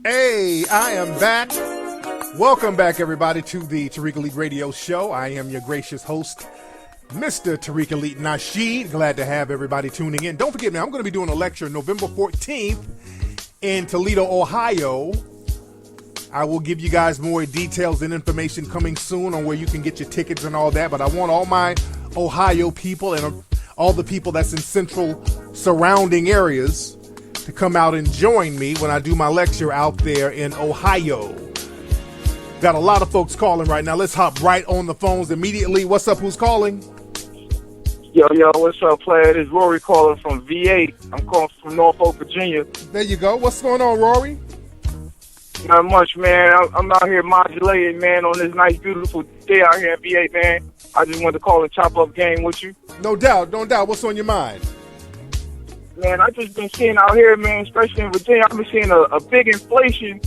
Hey, I am back. Welcome back, everybody, to the Tariq Elite Radio Show. I am your gracious host, Mr. Tariq Elite Nasheed. Glad to have everybody tuning in. Don't forget, man, I'm going to be doing a lecture November 14th in Toledo, Ohio. I will give you guys more details and information coming soon on where you can get your tickets and all that. But I want all my Ohio people and all the people that's in central surrounding areas to come out and join me when I do my lecture out there in Ohio. Got a lot of folks calling right now. Let's hop right on the phones immediately. What's up? Who's calling? Yo, what's up, player? This is Rory calling from V8. I'm calling from Norfolk, Virginia. There you go. What's going on, Rory? Not much, man. I'm out here modulating, man, on this nice, beautiful day out here at V8, man. I just wanted to call and chop up game with you. No doubt. What's on your mind? Man, I just been seeing out here, man, especially in Virginia, I've been seeing a big inflation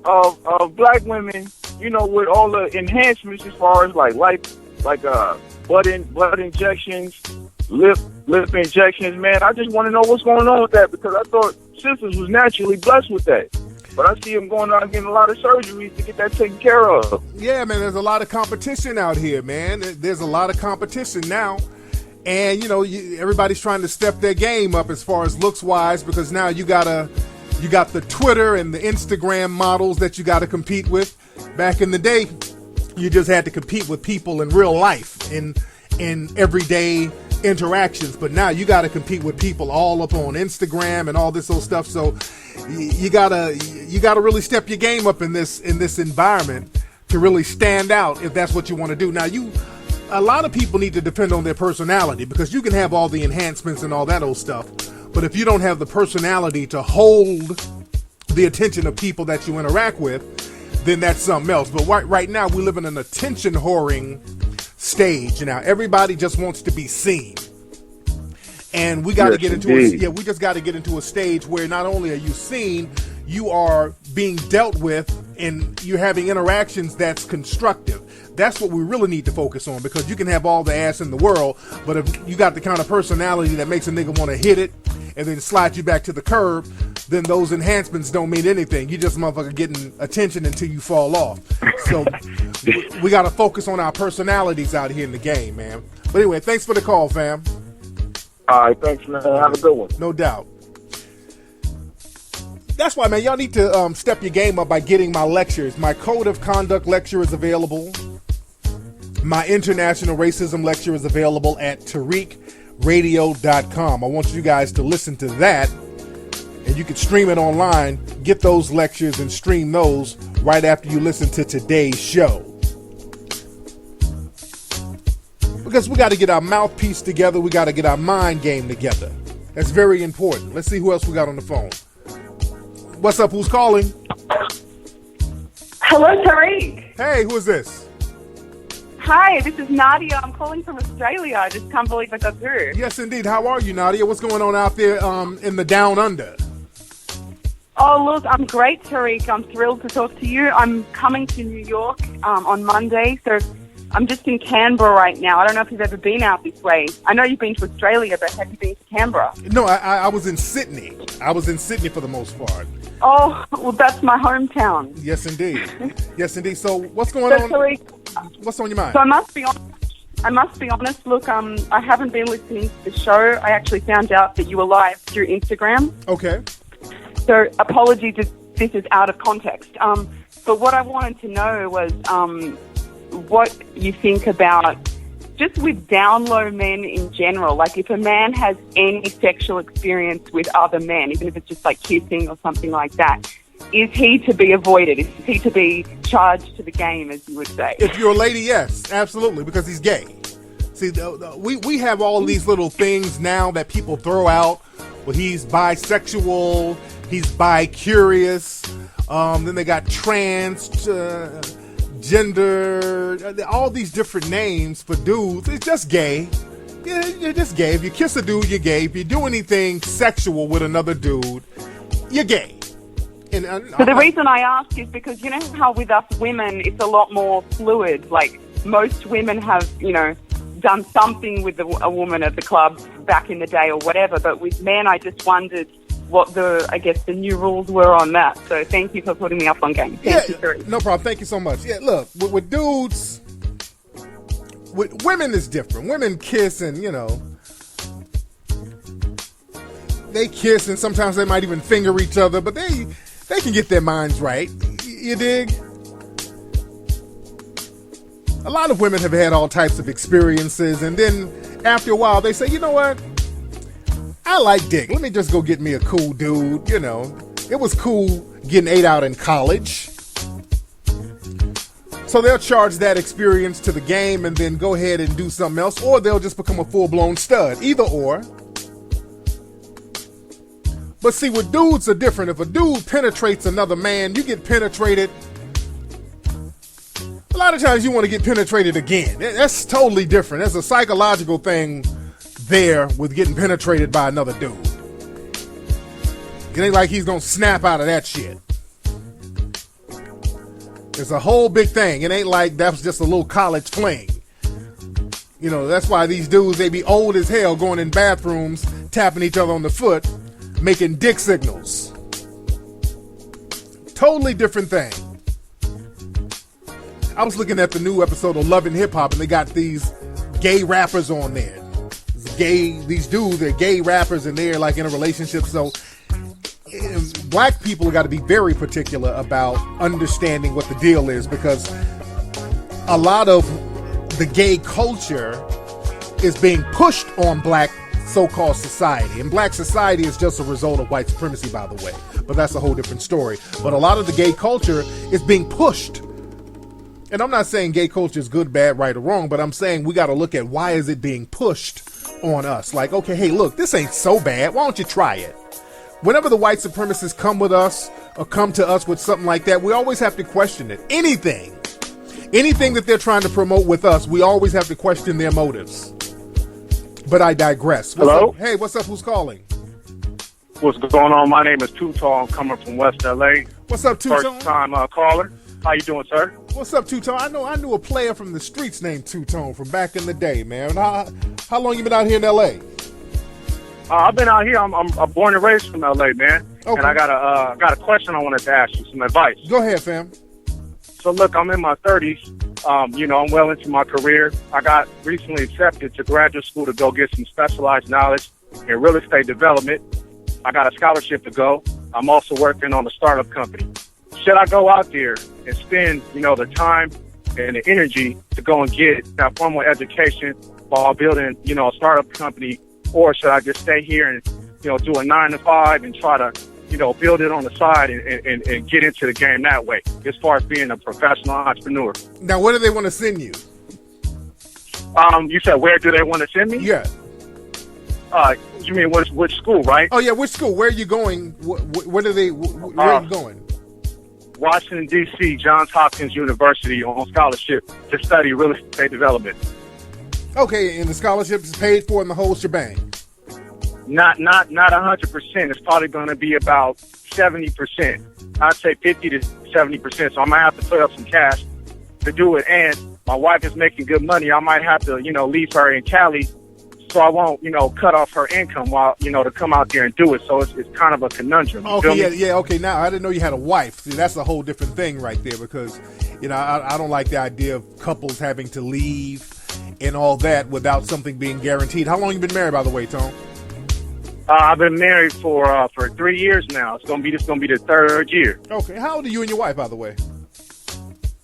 of black women, you know, with all the enhancements as far as butt injections, lip injections, man. I just want to know what's going on with that because I thought sisters was naturally blessed with that. But I see them going out and getting a lot of surgeries to get that taken care of. Yeah, man, there's a lot of competition out here, man. There's a lot of competition now. And, you know, everybody's trying to step their game up as far as looks-wise because now you got the Twitter and the Instagram models that you got to compete with. Back in the day, you just had to compete with people in real life in everyday interactions. But now you got to compete with people all up on Instagram and all this old stuff. So you gotta really step your game up in this environment to really stand out if that's what you want to do. Now a lot of people need to depend on their personality because you can have all the enhancements and all that old stuff, but if you don't have the personality to hold the attention of people that you interact with, then that's something else. But right now we live in an attention whoring stage. Now everybody just wants to be seen. And we got to get into we just got to get into a stage where not only are you seen, you are being dealt with and you're having interactions that's constructive. That's what we really need to focus on because you can have all the ass in the world, but if you got the kind of personality that makes a nigga want to hit it and then slide you back to the curb, then those enhancements don't mean anything. You just motherfucker getting attention until you fall off. So we got to focus on our personalities out here in the game, man. But anyway, thanks for the call, fam. All right, thanks, man. Have a good one. No doubt. That's why, man, y'all need to step your game up by getting my lectures. My Code of Conduct lecture is available. My International Racism lecture is available at TariqRadio.com. I want you guys to listen to that, and you can stream it online. Get those lectures and stream those right after you listen to today's show. Because we got to get our mouthpiece together. We got to get our mind game together. That's very important. Let's see who else we got on the phone. What's up? Who's calling? Hello, Tariq. Hey, who is this? Hi, this is Nadia. I'm calling from Australia. I just can't believe I got through. Yes, indeed. How are you, Nadia? What's going on out there in the Down Under? Oh, look, I'm great, Tariq. I'm thrilled to talk to you. I'm coming to New York on Monday, so I'm just in Canberra right now. I don't know if you've ever been out this way. I know you've been to Australia, but have you been to Canberra? No, I was in Sydney. I was in Sydney for the most part. Oh, well, that's my hometown. Yes, indeed. Yes, indeed. So what's going on? Tariq, what's on your mind? So I must be honest. Look, I haven't been listening to the show. I actually found out that you were live through Instagram. Okay. So apologies if this is out of context. But what I wanted to know was what you think about just with down low men in general. Like if a man has any sexual experience with other men, even if it's just like kissing or something like that, is he to be avoided? Is he to be charged to the game, as you would say? If you're a lady, yes, absolutely, because he's gay. See, we have all these little things now that people throw out. Well, he's bisexual, he's bi-curious, then they got trans, gender, all these different names for dudes. It's just gay. Yeah, you're just gay. If you kiss a dude, you're gay. If you do anything sexual with another dude, you're gay. And so the reason I ask is because you know how with us women, it's a lot more fluid. Like most women have, done something with a woman at the club back in the day or whatever. But with men, I just wondered what the new rules were on that. So thank you for putting me up on game. Thank you, Tariq. No problem. Thank you so much. Yeah, look, with dudes, with women is different. Women kiss and, they kiss and sometimes they might even finger each other, but they can get their minds right. You dig? A lot of women have had all types of experiences, and then after a while they say, you know what? I like dick. Let me just go get me a cool dude. It was cool getting ate out in college. So they'll charge that experience to the game and then go ahead and do something else, or they'll just become a full-blown stud. Either or. But see, with dudes are different. If a dude penetrates another man, you get penetrated. A lot of times you want to get penetrated again. That's totally different. There's a psychological thing there with getting penetrated by another dude. It ain't like he's gonna snap out of that shit. It's a whole big thing. It ain't like that was just a little college fling. That's why these dudes, they be old as hell going in bathrooms, tapping each other on the foot, making dick signals. Totally different thing. I was looking at the new episode of Love and Hip Hop, and they got these gay rappers on there. These dudes, they're gay rappers, and they're like in a relationship. So black people got to be very particular about understanding what the deal is, because a lot of the gay culture is being pushed on black so-called society, and black society is just a result of white supremacy, by the way, but that's a whole different story. But a lot of the gay culture is being pushed, and I'm not saying gay culture is good, bad, right, or wrong, but I'm saying we got to look at why is it being pushed on us. Like, okay, hey, look, this ain't so bad, why don't you try it? Whenever the white supremacists come with us or come to us with something like that, we always have to question it. Anything that they're trying to promote with us, we always have to question their motives. But I digress. Hello? Hey, what's up? Who's calling? What's going on? My name is Tutal. I'm coming from West LA. What's up, Tutal? First time caller. How you doing, sir? What's up, Two-Tone? I knew a player from the streets named Two-Tone from back in the day, man. How long you been out here in L.A.? I've been out here. I'm born and raised from L.A., man. Okay. And I got a question I wanted to ask you, some advice. Go ahead, fam. So, look, I'm in my 30s. I'm well into my career. I got recently accepted to graduate school to go get some specialized knowledge in real estate development. I got a scholarship to go. I'm also working on a startup company. Should I go out there and spend, the time and the energy to go and get that formal education while building, a startup company, or should I just stay here and, do a 9 to 5 and try to, build it on the side and get into the game that way, as far as being a professional entrepreneur? Now, where do they want to send you? You said, where do they want to send me? Yeah. You mean which school, right? Oh, yeah, which school? Where are you going? Where are you going? Washington, D.C., Johns Hopkins University on scholarship to study real estate development. Okay, and the scholarship is paid for in the whole shebang? Not 100%. It's probably going to be about 70%. I'd say 50 to 70%. So I might have to put up some cash to do it. And my wife is making good money. I might have to, leave her in Cali so I won't, cut off her income while, to come out there and do it. So it's kind of a conundrum. Okay, yeah, okay. Now, I didn't know you had a wife. See, that's a whole different thing right there because, I don't like the idea of couples having to leave and all that without something being guaranteed. How long you been married, by the way, Tone? I've been married for 3 years now. It's gonna be the third year. Okay. How old are you and your wife, by the way?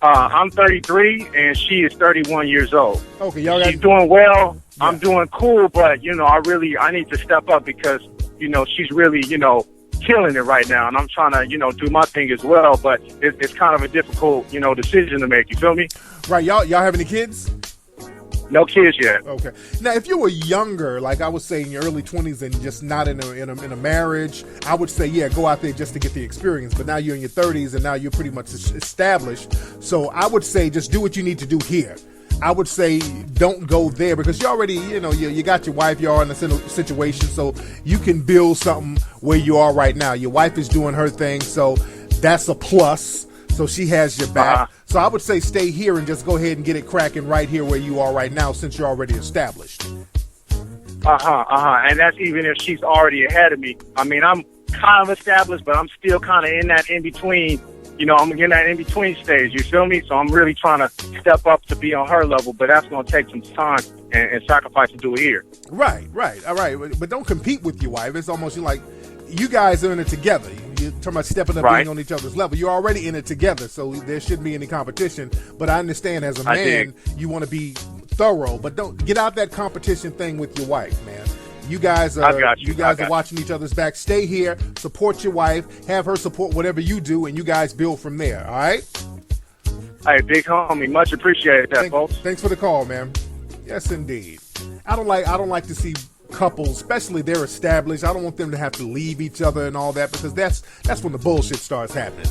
I'm 33 and she is 31 years old. Okay, y'all She's doing well. Yeah. I'm doing cool, but I need to step up because she's really killing it right now, and I'm trying to do my thing as well. But it's kind of a difficult decision to make. You feel me? Right. Y'all have any kids? No kids yet. Okay. Now, if you were younger, like I would say in your early 20s and just not in a marriage, I would say, yeah, go out there just to get the experience. But now you're in your 30s and now you're pretty much established. So I would say just do what you need to do here. I would say don't go there because you already, you got your wife, you are in a situation, so you can build something where you are right now. Your wife is doing her thing, so that's a plus. So she has your back. So I would say stay here and just go ahead and get it cracking right here where you are right now since you're already established. And that's even if she's already ahead of me. I mean, I'm kind of established, but I'm still kind of in that in between. You know, I'm in that in between stage. You feel me? So I'm really trying to step up to be on her level, but that's going to take some time and sacrifice to do it here. Right. All right. But don't compete with your wife. It's almost like you guys are in it together. You're talking about stepping up, being on each other's level. You're already in it together, so there shouldn't be any competition. But I understand as a man, you want to be thorough, but don't get out that competition thing with your wife, man. You guys are watching each other's back. Stay here, support your wife, have her support whatever you do, and you guys build from there. All right? Hey, big homie, much appreciated that, folks. Thanks for the call, man. Yes, indeed. I don't like to see couples, especially they're established. I don't want them to have to leave each other and all that, because that's when the bullshit starts happening.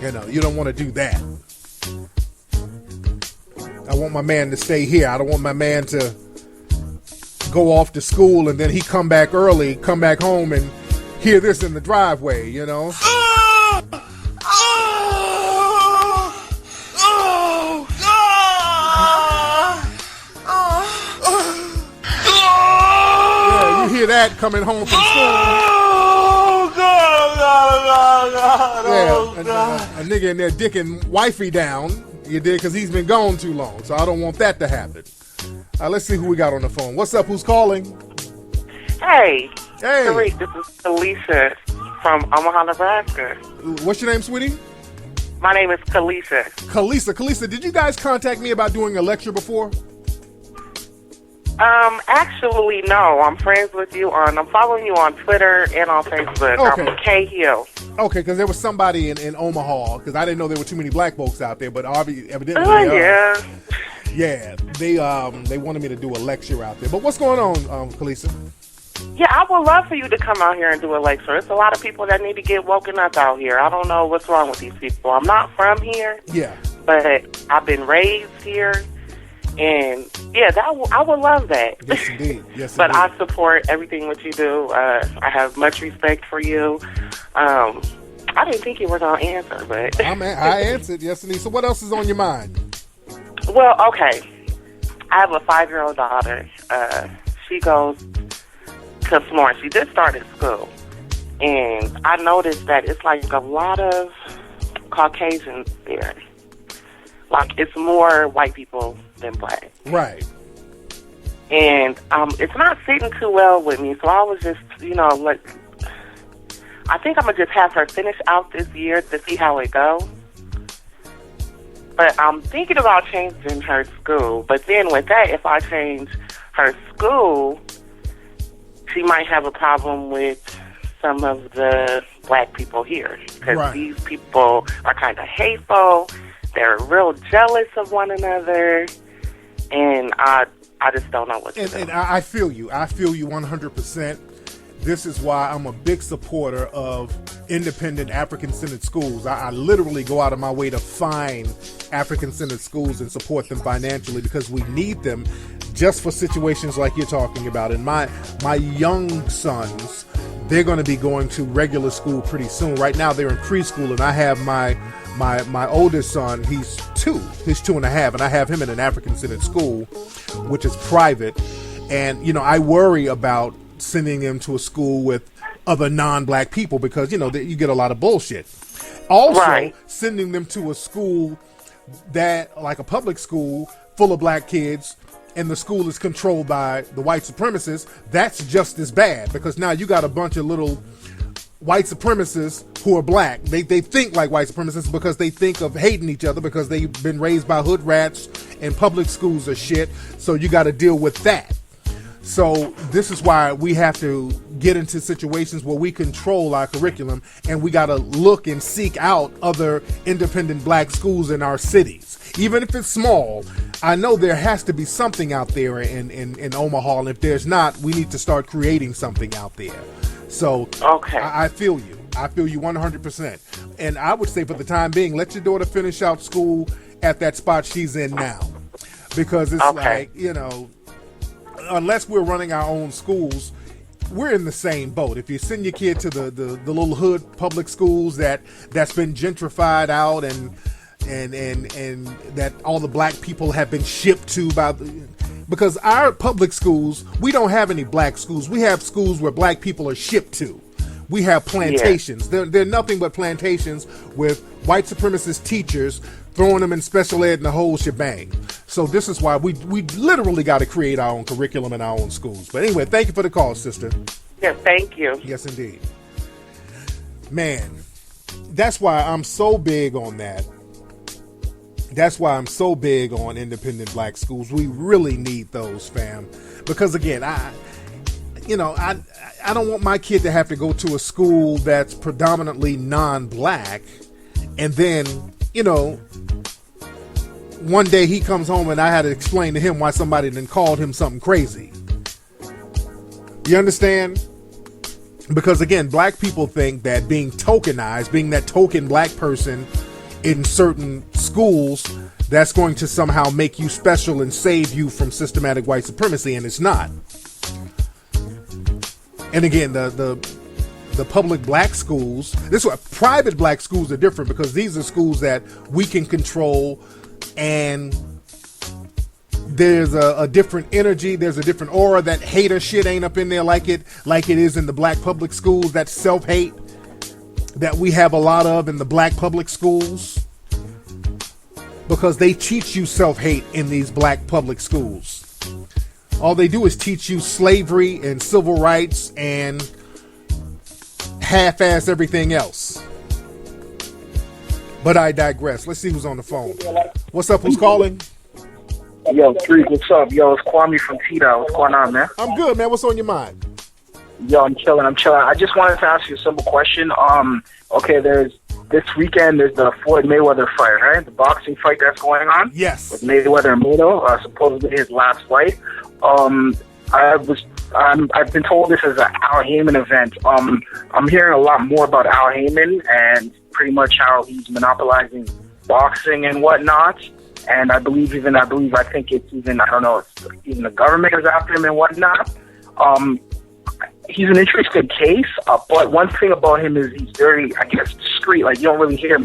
You know, you don't want to do that. I want my man to stay here. I don't want my man to go off to school and then he come back early, come back home and hear this in the driveway, you know? Yeah, you hear that coming home from school. Yeah, a nigga in there dicking wifey down, you did, because he's been gone too long. So I don't want that to happen. Let's see who we got on the phone. What's up? Who's calling? Hey. Hey. Tariq, this is Kalisa from Omaha, Nebraska. What's your name, sweetie? My name is Kalisa. Kalisa, did you guys contact me about doing a lecture before? Actually, no. I'm friends with you I'm following you on Twitter and on Facebook. Okay. I'm K Hill. Okay, because there was somebody in Omaha, because I didn't know there were too many black folks out there, but evidently yeah. Yeah, they wanted me to do a lecture out there. But what's going on, Kalisa? Yeah, I would love for you to come out here and do a lecture. It's a lot of people that need to get woken up out here. I don't know what's wrong with these people. I'm not from here. Yeah. But I've been raised here. And, yeah, I would love that. Yes, indeed. But I support everything what you do. I have much respect for you. I didn't think you were going to answer, but... I answered, yes, indeed. So what else is on your mind? Well, okay. I have a 5-year-old daughter. She goes to Florence. She just started school. And I noticed that it's like a lot of Caucasians there. Like, it's more white people than black. Right. And it's not sitting too well with me. So I was just, like, I think I'm going to just have her finish out this year to see how it goes. But I'm thinking about changing her school. But then with that, if I change her school, she might have a problem with some of the black people here. Because these people are kind of hateful. They're real jealous of one another. And I just don't know what to do. And I feel you. I feel you 100%. This is why I'm a big supporter of independent African-centered schools. I literally go out of my way to find African-centered schools and support them financially, because we need them just for situations like you're talking about. And my young sons, they're going to be going to regular school pretty soon. Right now they're in preschool, and I have my oldest son, he's 2. He's 2.5, and I have him in an African-centered school, which is private. And, I worry about sending them to a school with other non-black people, because, you get a lot of bullshit. Also, sending them to a school that, like a public school, full of black kids, and the school is controlled by the white supremacists, that's just as bad, because now you got a bunch of little white supremacists who are black. They think like white supremacists because they think of hating each other, because they've been raised by hood rats and public schools are shit. So you got to deal with that. So this is why we have to get into situations where we control our curriculum, and we got to look and seek out other independent black schools in our cities. Even if it's small, I know there has to be something out there in Omaha, and if there's not, we need to start creating something out there. So I feel you. I feel you 100%. And I would say for the time being, let your daughter finish out school at that spot she's in now. Because it's like, unless we're running our own schools, we're in the same boat. If you send your kid to the little hood public schools that's been gentrified out and that all the black people have been shipped to because our public schools, we don't have any black schools. We have schools where black people are shipped to. We have plantations. They're nothing but plantations with white supremacist teachers throwing them in special ed and the whole shebang. So this is why we literally got to create our own curriculum in our own schools. But anyway, thank you for the call, sister. Yeah, thank you. Yes, indeed. Man, that's why I'm so big on that. That's why I'm so big on independent black schools. We really need those, fam. Because again, I don't want my kid to have to go to a school that's predominantly non-black, and then, one day he comes home and I had to explain to him why somebody then called him something crazy. You understand? Because again, black people think that being tokenized, being that token black person in certain schools, that's going to somehow make you special and save you from systematic white supremacy, and it's not. And again, the public black schools, this is what private black schools are different, because these are schools that we can control, and there's a different energy, there's a different aura. That hater shit ain't up in there like it is in the black public schools. That self-hate that we have a lot of in the black public schools, because they teach you self-hate in these black public schools. All they do is teach you slavery and civil rights and half-ass everything else. But I digress. Let's see who's on the phone. What's up? Who's calling? Yo, Tariq, what's up? Yo, it's Kwame from Tito. What's going on, man? I'm good, man. What's on your mind? Yo, I'm chilling. I just wanted to ask you a simple question. Okay, this weekend there's the Floyd Mayweather fight, right? The boxing fight that's going on. Yes. With Mayweather and Motto, supposedly his last fight. I've been told this is an Al Haymon event. I'm hearing a lot more about Al Haymon and pretty much how he's monopolizing boxing and whatnot. And I think it's even, I don't know, even the government is after him and whatnot. He's an interesting case, but one thing about him is he's very, I guess, discreet. Like, you don't really hear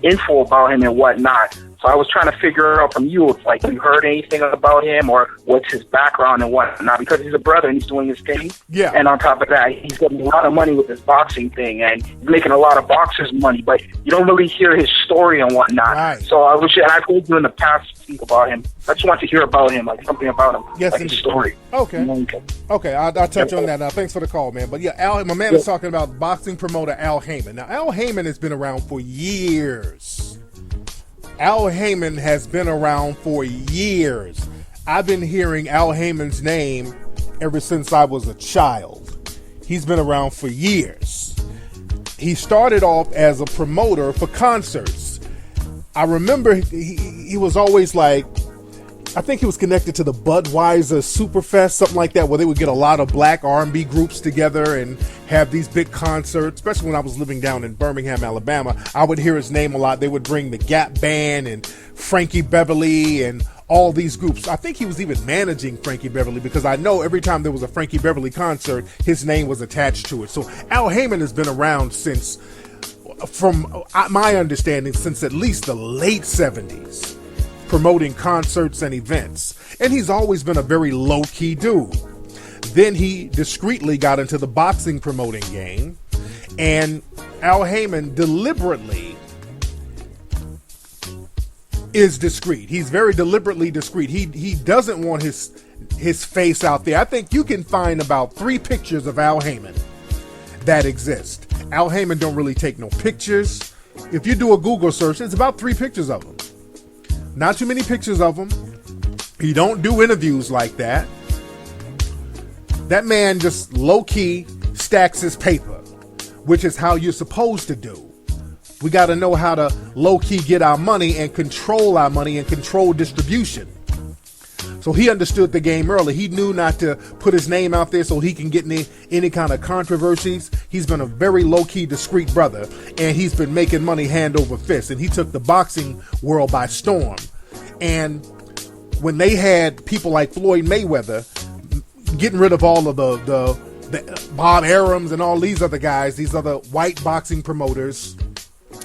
info about him and whatnot. So I was trying to figure out from you if, like, you heard anything about him or what's his background and whatnot, because he's a brother and he's doing his thing. Yeah. And on top of that, he's getting a lot of money with his boxing thing and he's making a lot of boxers money, but you don't really hear his story and whatnot. Right. So I've heard you in the past speak about him. I just want to hear about him, like something about him, yes, like indeed. his story. Okay. Okay, I'll touch on that now. Thanks for the call, man. But yeah, my man is talking about boxing promoter Al Haymon. Now, Al Haymon has been around for years. Al Haymon has been around for years. I've been hearing Al Haymon's name ever since I was a child. He's been around for years. He started off as a promoter for concerts. I remember he was always like, I think he was connected to the Budweiser Superfest, something like that, where they would get a lot of black R&B groups together and have these big concerts. Especially when I was living down in Birmingham, Alabama, I would hear his name a lot. They would bring the Gap Band and Frankie Beverly and all these groups. I think he was even managing Frankie Beverly, because I know every time there was a Frankie Beverly concert, his name was attached to it. So Al Haymon has been around since, from my understanding, since at least the late 70s. Promoting concerts and events. And he's always been a very low-key dude. Then he discreetly got into the boxing promoting game, and Al Haymon deliberately is discreet. He's very deliberately discreet. He doesn't want his face out there. I think you can find about 3 pictures of Al Haymon that exist. Al Haymon don't really take no pictures. If you do a Google search, it's about 3 pictures of him. Not too many pictures of him. He don't do interviews like that. That man just low-key stacks his paper, which is how you're supposed to do. We got to know how to low-key get our money and control our money and control distribution. So he understood the game early. He knew not to put his name out there so he can get any kind of controversies. He's been a very low-key, discreet brother, and he's been making money hand over fist. And he took the boxing world by storm. And when they had people like Floyd Mayweather getting rid of all of the Bob Arums and all these other guys, these other white boxing promoters,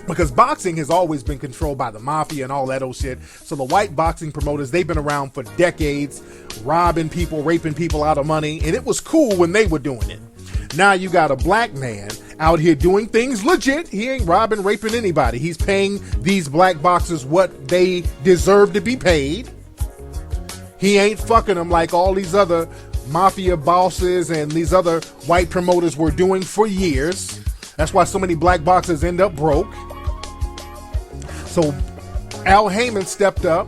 because boxing has always been controlled by the mafia and all that old shit. So the white boxing promoters, they've been around for decades, robbing people, raping people out of money. And it was cool when they were doing it. Now you got a black man, out here doing things legit. He ain't robbing, raping anybody. He's paying these black boxers what they deserve to be paid. He ain't fucking them like all these other mafia bosses and these other white promoters were doing for years. That's why so many black boxers end up broke. So Al Haymon stepped up,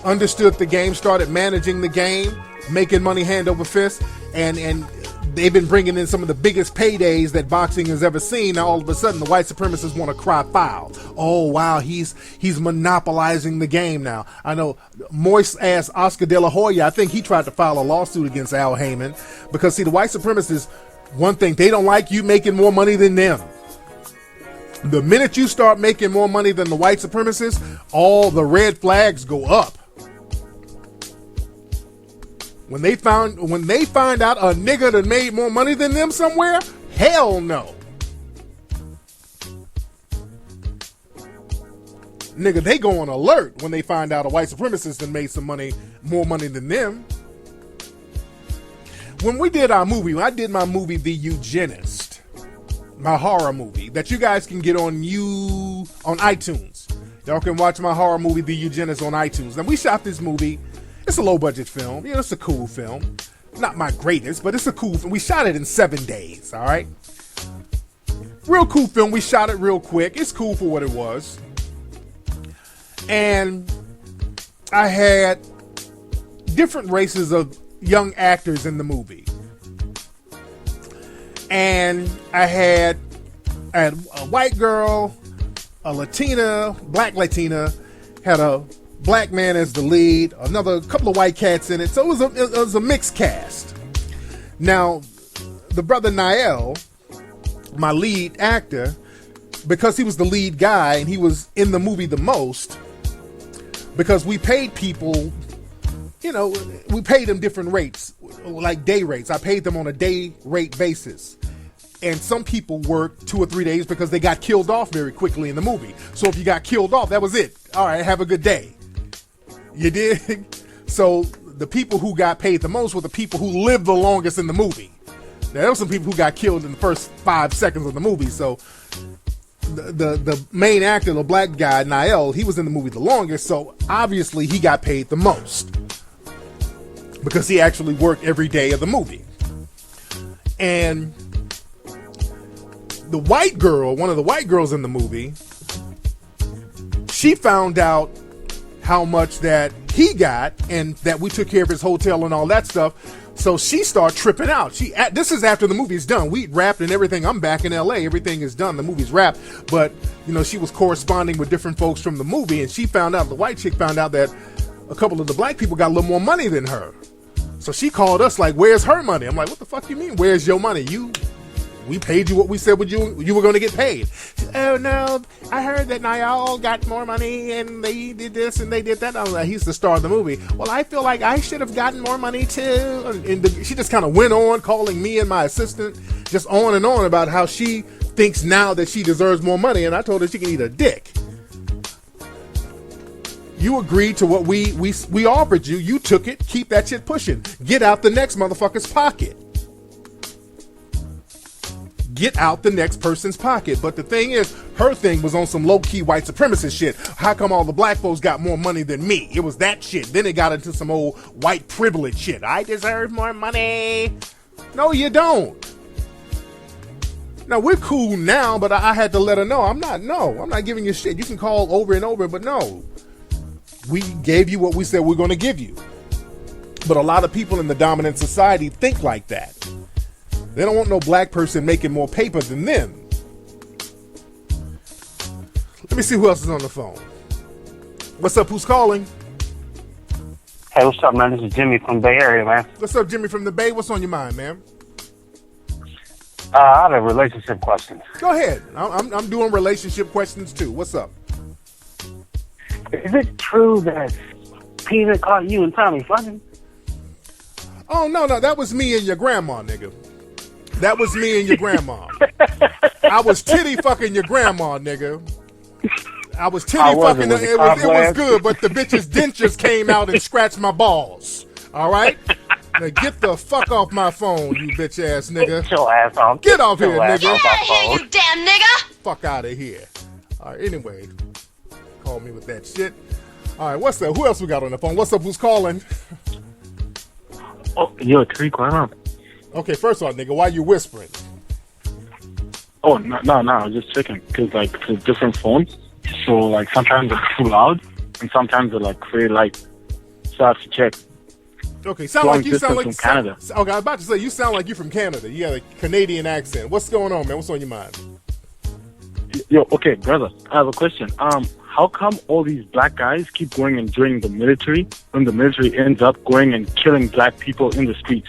understood the game, started managing the game, making money hand over fist, and they've been bringing in some of the biggest paydays that boxing has ever seen. Now all of a sudden the white supremacists want to cry foul. Oh wow, he's monopolizing the game now. I know moist ass Oscar De La Hoya, I think he tried to file a lawsuit against Al Haymon because see, the white supremacists, one thing, they don't like you making more money than them. The minute you start making more money than the white supremacists, all the red flags go up. When they find out a nigga that made more money than them somewhere, hell no. Nigga, they go on alert when they find out a white supremacist that made more money than them. When we did our movie, when I did my movie, The Eugenist, my horror movie that you guys can get on iTunes. Y'all can watch my horror movie, The Eugenist, on iTunes. Now we shot this movie. It's a low budget film. You know, it's a cool film. Not my greatest, but it's a cool film. We shot it in 7 days. All right. Real cool film. We shot it real quick. It's cool for what it was. And I had different races of young actors in the movie. And I had a white girl, a Latina, black Latina, had a black man as the lead, another couple of white cats in it. So it was a mixed cast. Now, the brother Niall, my lead actor, because he was the lead guy and he was in the movie the most, because we paid people, you know, we paid them different rates, like day rates. I paid them on a day rate basis. And some people worked 2 or 3 days because they got killed off very quickly in the movie. So if you got killed off, that was it. All right, have a good day. You dig? So the people who got paid the most were the people who lived the longest in the movie. Now, there were some people who got killed in the first 5 seconds of the movie. So the main actor, the black guy, Niall, he was in the movie the longest. So obviously he got paid the most because he actually worked every day of the movie. And the white girl, one of the white girls in the movie, she found out how much that he got and that we took care of his hotel and all that stuff. So she started tripping out. This is after the movie's done. We wrapped and everything. I'm back in LA. Everything is done. The movie's wrapped. But, you know, she was corresponding with different folks from the movie, and she found out, the white chick found out that a couple of the black people got a little more money than her. So she called us like, where's her money? I'm like, what the fuck you mean? Where's your money? We paid you what we said you were going to get paid. She said, oh no, I heard that Niall got more money and they did this and they did that. I was like, he's the star of the movie. Well, I feel like I should have gotten more money too. And she just kind of went on calling me and my assistant just on and on about how she thinks now that she deserves more money. And I told her she can eat a dick. You agreed to what we offered you. You took it. Keep that shit pushing. Get out the next motherfucker's pocket. Get out the next person's pocket. But the thing is, her thing was on some low-key white supremacist shit. How come all the black folks got more money than me? It was that shit. Then it got into some old white privilege shit. I deserve more money. No, you don't. Now, we're cool now, but I had to let her know. I'm not giving you shit. You can call over and over, but no. We gave you what we said we're going to give you. But a lot of people in the dominant society think like that. They don't want no black person making more paper than them. Let me see who else is on the phone. What's up? Who's calling? Hey, what's up, man? This is Jimmy from the Bay Area, man. What's up, Jimmy from the Bay? What's on your mind, man? I have a relationship question. Go ahead. I'm doing relationship questions too. What's up? Is it true that Peter caught you and Tommy fucking? Oh, no. That was me and your grandma, nigga. That was me and your grandma. I was titty fucking your grandma, nigga. I was titty fucking. It was good, but the bitch's dentures came out and scratched my balls. All right? Now get the fuck off my phone, you bitch ass nigga. Get your ass on. Get off here, your ass nigga. off my phone. You damn nigga! Fuck out of here. All right, anyway. Call me with that shit. All right, what's up? Who else we got on the phone? What's up? Who's calling? Oh, yo, Tariq, what's up? Okay, first off, nigga, why you whispering? Oh, no, I was just checking, because, like, it's different phones, so, like, sometimes they're too loud, and sometimes they're, like, very light, so I have to check. Okay, sound like you sound like from Canada. Okay, I was about to say, you sound like you're from Canada. You got a Canadian accent. What's going on, man? What's on your mind? Yo, okay, brother, I have a question. How come all these black guys keep going and joining the military when the military ends up going and killing black people in the streets?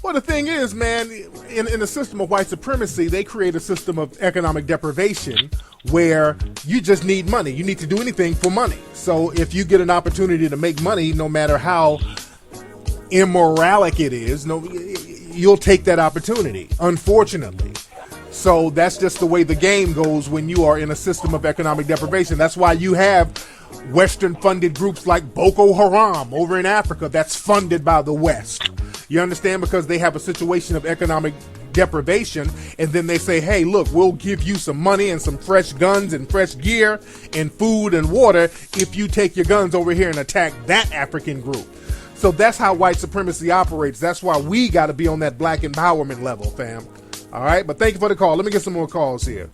Well, the thing is, man, in a system of white supremacy, they create a system of economic deprivation where you just need money. You need to do anything for money. So if you get an opportunity to make money, no matter how immoralic it is, you'll take that opportunity, unfortunately. So that's just the way the game goes when you are in a system of economic deprivation. That's why you have Western-funded groups like Boko Haram over in Africa that's funded by the West. You understand? Because they have a situation of economic deprivation, and then they say, hey, look, we'll give you some money and some fresh guns and fresh gear and food and water if you take your guns over here and attack that African group. So that's how white supremacy operates. That's why we got to be on that black empowerment level, fam. All right, but thank you for the call. Let me get some more calls here.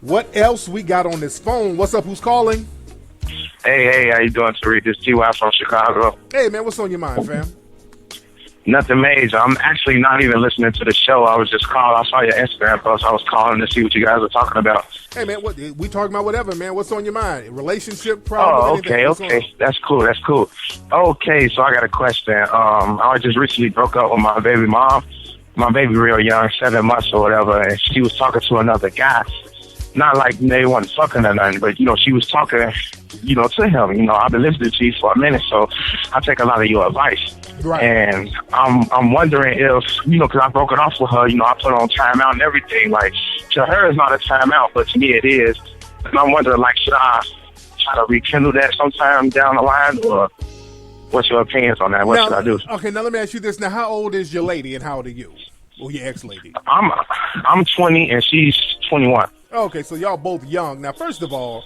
What else we got on this phone? What's up? Who's calling? Hey, how you doing, Tariq? This is T.Y. from Chicago. Hey, man, what's on your mind, fam? Nothing major. I'm actually not even listening to the show. I was just calling. I saw your Instagram post. I was calling to see what you guys are talking about. Hey, man, we talking about whatever, man. What's on your mind? Relationship problems? Oh, okay. That's cool. Okay, so I got a question. I just recently broke up with my baby mom. My baby real young, 7 months or whatever, and she was talking to another guy. Not like they wasn't fucking or nothing, but, she was talking, to him. I've been listening to you for a minute, so I take a lot of your advice. Right. And I'm wondering if, because I broke it off with her, I put on timeout and everything. Like, to her, it's not a timeout, but to me, it is. And I'm wondering, like, should I try to rekindle that sometime down the line, or what's your opinions on that? What should I do? Okay, now let me ask you this. Now, how old is your lady and how old are you? Well, your ex-lady. I'm 20 and she's 21. Okay, so y'all both young. Now, first of all,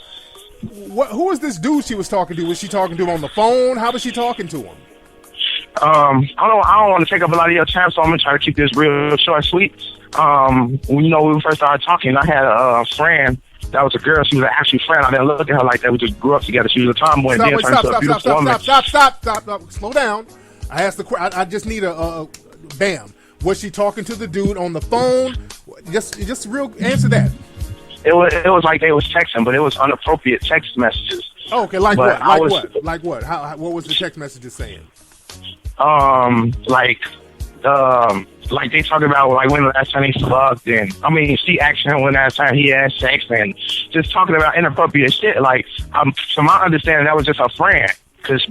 who was this dude she was talking to? Was she talking to him on the phone? How was she talking to him? I don't want to take up a lot of your time, so I'm gonna try to keep this real short and sweet. When we first started talking, I had a friend that was a girl. She was an actual friend. I didn't look at her like that. We just grew up together. She was a tomboy. Stop. Slow down. I asked I just need a bam. Was she talking to the dude on the phone? Just real answer that. It was like they was texting, but it was inappropriate text messages. Oh, okay, like what? Like what? What was the text messages saying? Like they talking about like when the last time he fucked, and she asked him when last time he had sex, and just talking about inappropriate shit. Like, from my understanding, that was just a friend. Because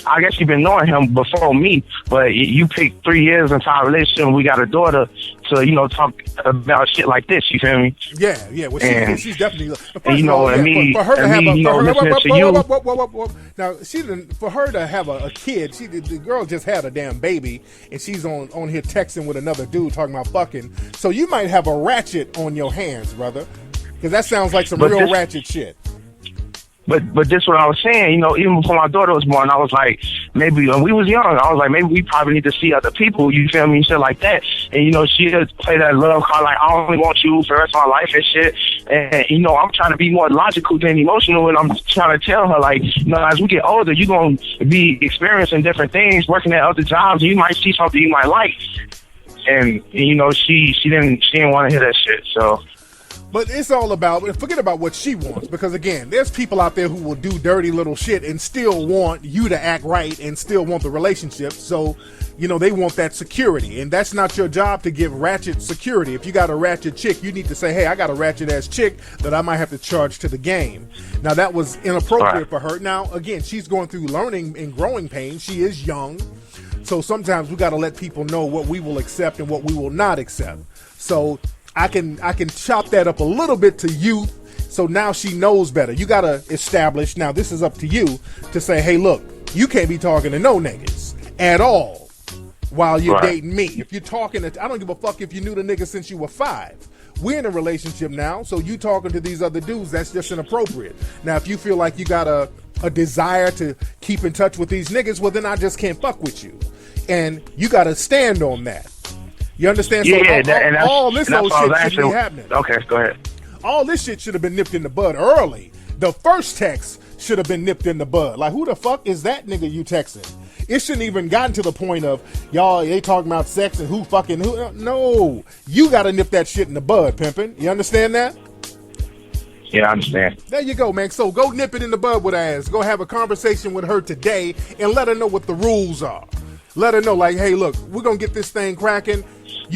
I guess she been knowing him before me, but you picked 3 years into our relationship and we got a daughter to, talk about shit like this, you feel me? Yeah, well, she's definitely, for her to have a kid, the girl just had a damn baby, and she's on here texting with another dude talking about fucking, so you might have a ratchet on your hands, brother, because that sounds like some real ratchet shit. But this what I was saying, even before my daughter was born, I was like, maybe when we was young, I was like, maybe we probably need to see other people, you feel me, shit like that. And, she just play that love card like, I only want you for the rest of my life and shit. And, I'm trying to be more logical than emotional, and I'm trying to tell her, like, as we get older, you're going to be experiencing different things, working at other jobs, and you might see something you might like. And she didn't want to hear that shit, so... But it's all about, forget about what she wants, because again, there's people out there who will do dirty little shit and still want you to act right and still want the relationship. So, they want that security, and that's not your job to give ratchet security. If you got a ratchet chick, you need to say, hey, I got a ratchet ass chick that I might have to charge to the game. Now, that was inappropriate for her. Now, again, she's going through learning and growing pains. She is young. So sometimes we got to let people know what we will accept and what we will not accept. So I can chop that up a little bit to youth, so now she knows better. You got to establish, now this is up to you, to say, hey, look, you can't be talking to no niggas at all while you're dating me. If you're talking to, I don't give a fuck if you knew the nigga since you were 5. We're in a relationship now, so you talking to these other dudes, that's just inappropriate. Now, if you feel like you got a desire to keep in touch with these niggas, well, then I just can't fuck with you. And you got to stand on that. You understand? Yeah, so all this old shit shouldn't be happening. Okay, go ahead. All this shit should have been nipped in the bud early. The first text should have been nipped in the bud. Like, who the fuck is that nigga you texting? It shouldn't even gotten to the point of, y'all, they talking about sex and who fucking who. No, you got to nip that shit in the bud, pimpin'. You understand that? Yeah, I understand. There you go, man. So go nip it in the bud with her ass. Go have a conversation with her today and let her know what the rules are. Let her know, like, hey, look, we're going to get this thing cracking.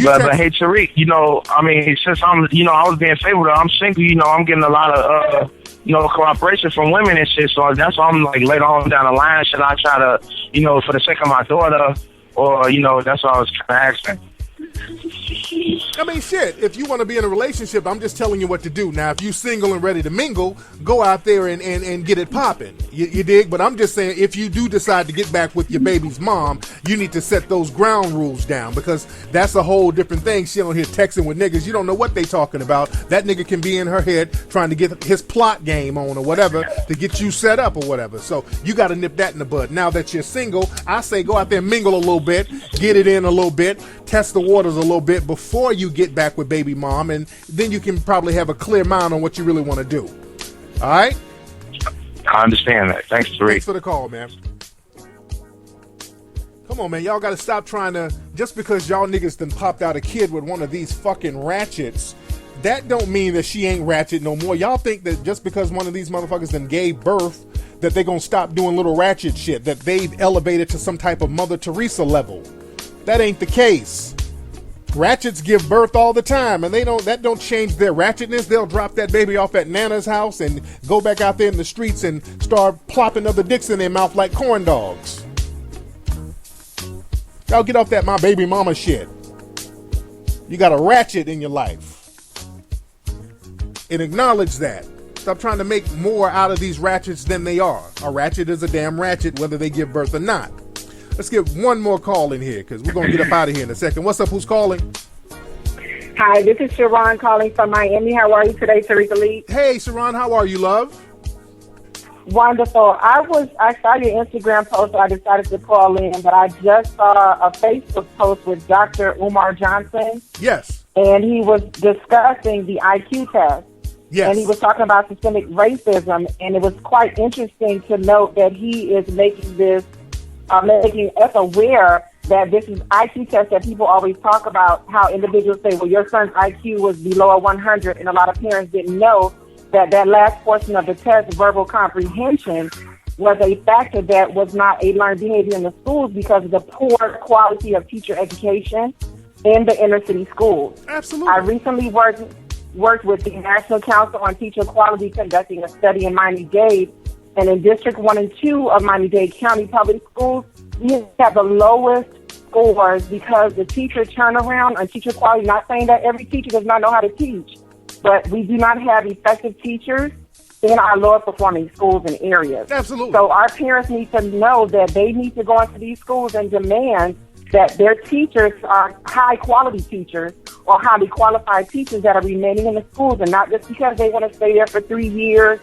But hey, Tariq, you know, I mean, since I'm, you know, I was being favorable, I'm single, you know, I'm getting a lot of, you know, cooperation from women and shit. So that's why I'm like, later on down the line, should I try to, you know, for the sake of my daughter, or, you know, that's what I was kind of asking. I mean, shit, if you want to be in a relationship, I'm just telling you what to do. Now, if you single and ready to mingle, go out there and get it popping. You dig? But I'm just saying, if you do decide to get back with your baby's mom, you need to set those ground rules down, because that's a whole different thing. She on here texting with niggas. You don't know what they talking about. That nigga can be in her head trying to get his plot game on or whatever to get you set up or whatever. So you got to nip that in the bud. Now that you're single, I say go out there and mingle a little bit, get it in a little bit, test the waters a little bit before you get back with baby mom, and then you can probably have a clear mind on what you really want to do. All right? I understand that. Thanks, Tariq. Thanks for the call, man. Come on, man. Y'all got to stop trying to, just because y'all niggas done popped out a kid with one of these fucking ratchets, that don't mean that she ain't ratchet no more. Y'all think that just because one of these motherfuckers done gave birth, that they gonna stop doing little ratchet shit, that they've elevated to some type of Mother Teresa level. That ain't the case. Ratchets give birth all the time, and that don't change their ratchetness. They'll drop that baby off at Nana's house and go back out there in the streets and start plopping other dicks in their mouth like corn dogs. Y'all get off that my baby mama shit. You got a ratchet in your life. And acknowledge that. Stop trying to make more out of these ratchets than they are. A ratchet is a damn ratchet, whether they give birth or not. Let's get one more call in here, because we're going to get up out of here in a second. What's up? Who's calling? Hi, this is Sharon calling from Miami. How are you today, Tariq Lee? Hey, Sharon, how are you, love? Wonderful. I saw your Instagram post, so I decided to call in, but I just saw a Facebook post with Dr. Umar Johnson. Yes. And he was discussing the IQ test. Yes. And he was talking about systemic racism, and it was quite interesting to note that he is making this, making us aware that this is IQ test that people always talk about, how individuals say, well, your son's IQ was below a 100, and a lot of parents didn't know that last portion of the test, verbal comprehension, was a factor that was not a learned behavior in the schools because of the poor quality of teacher education in the inner city schools. Absolutely. I recently worked with the National Council on Teacher Quality conducting a study in Miami-Dade, and in District 1 and 2 of Miami-Dade County Public Schools, we have the lowest scores because the teacher turnaround on teacher quality, not saying that every teacher does not know how to teach, but we do not have effective teachers in our lower performing schools and areas. Absolutely. So our parents need to know that they need to go into these schools and demand that their teachers are high quality teachers or highly qualified teachers that are remaining in the schools, and not just because they want to stay there for 3 years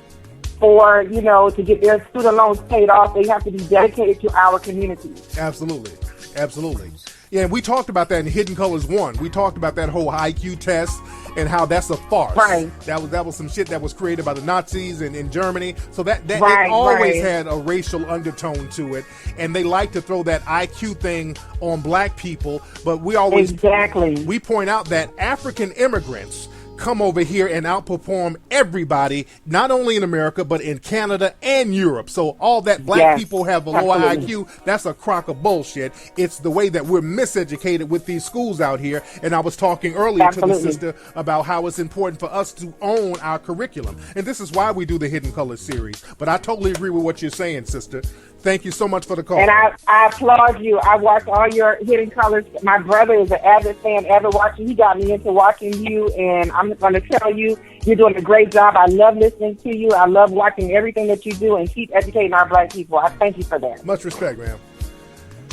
or, you know, to get their student loans paid off. They have to be dedicated to our communities. Absolutely. Absolutely. Yeah, and we talked about that in Hidden Colors 1. We talked about that whole IQ test and how that's a farce. Right. That was some shit that was created by the Nazis in Germany. So that right, it always right. had a racial undertone to it. And they like to throw that IQ thing on black people. But we always we point out that African immigrants come over here and outperform everybody, not only in America, but in Canada and Europe. So all that black people have a lower IQ, that's a crock of bullshit. It's the way that we're miseducated with these schools out here. And I was talking earlier to the sister about how it's important for us to own our curriculum. And this is why we do the Hidden Colors series. But I totally agree with what you're saying, sister. Thank you so much for the call. And I applaud you. I watch all your Hidden Colors. My brother is an avid fan, avid watcher. He got me into watching you, and I'm I'm going to tell you, you're doing a great job. I love listening to you. I love watching everything that you do, and keep educating our black people. I thank you for that. Much respect, man.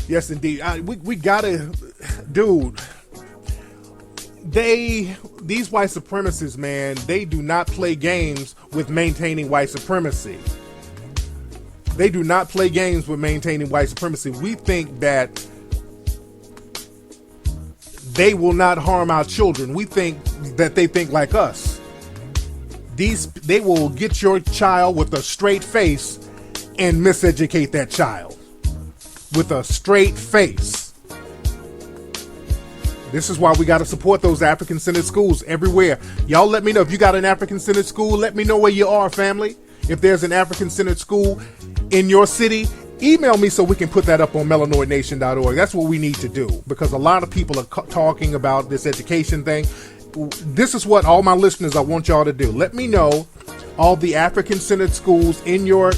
Yes, indeed. We gotta, dude. These white supremacists, man, they do not play games with maintaining white supremacy. They do not play games with maintaining white supremacy. We think that they will not harm our children. We think that they think like us. They will get your child with a straight face and miseducate that child with a straight face. This is why we got to support those African-centered schools everywhere. Y'all let me know if you got an African-centered school. Let me know where you are, family. If there's an African-centered school in your city, email me so we can put that up on melanoidnation.org. That's what we need to do, because a lot of people are talking about this education thing. This is what all my listeners, I want y'all to do. Let me know all the African-centered schools in your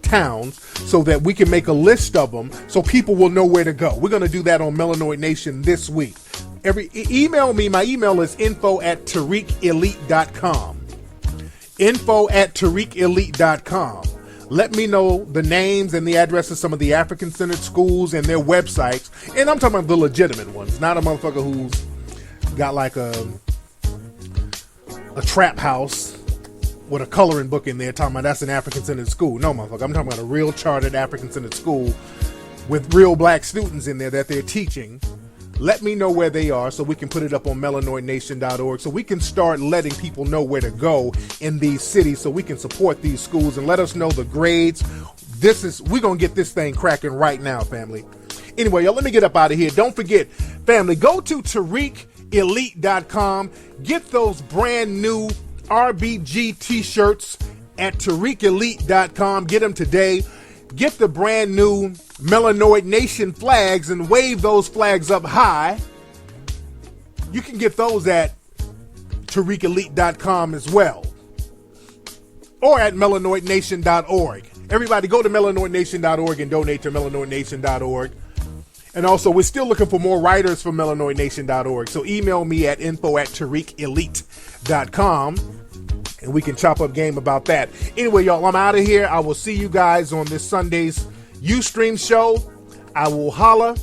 towns so that we can make a list of them so people will know where to go. We're going to do that on Melanoid Nation this week. Email me. My email is info@tariqelite.com. info@tariqelite.com. Let me know the names and the addresses of some of the African-centered schools and their websites. And I'm talking about the legitimate ones, not a motherfucker who's got like a trap house with a coloring book in there talking about that's an African-centered school. No, motherfucker. I'm talking about a real chartered African-centered school with real black students in there that they're teaching. Let me know where they are so we can put it up on melanoidnation.org so we can start letting people know where to go in these cities so we can support these schools and let us know the grades. We're going to get this thing cracking right now, family. Anyway, y'all, let me get up out of here. Don't forget, family, go to TariqElite.com. Get those brand new RBG t-shirts at TariqElite.com. Get them today. Get the brand new Melanoid Nation flags and wave those flags up high. You can get those at TariqElite.com as well, or at melanoidnation.org. Everybody go to melanoidnation.org and donate to melanoidnation.org. And also, we're still looking for more writers for melanoidnation.org. So email me at info@tariqelite.com. and we can chop up game about that. Anyway, y'all, I'm out of here. I will see you guys on this Sunday's Ustream show. I will holla.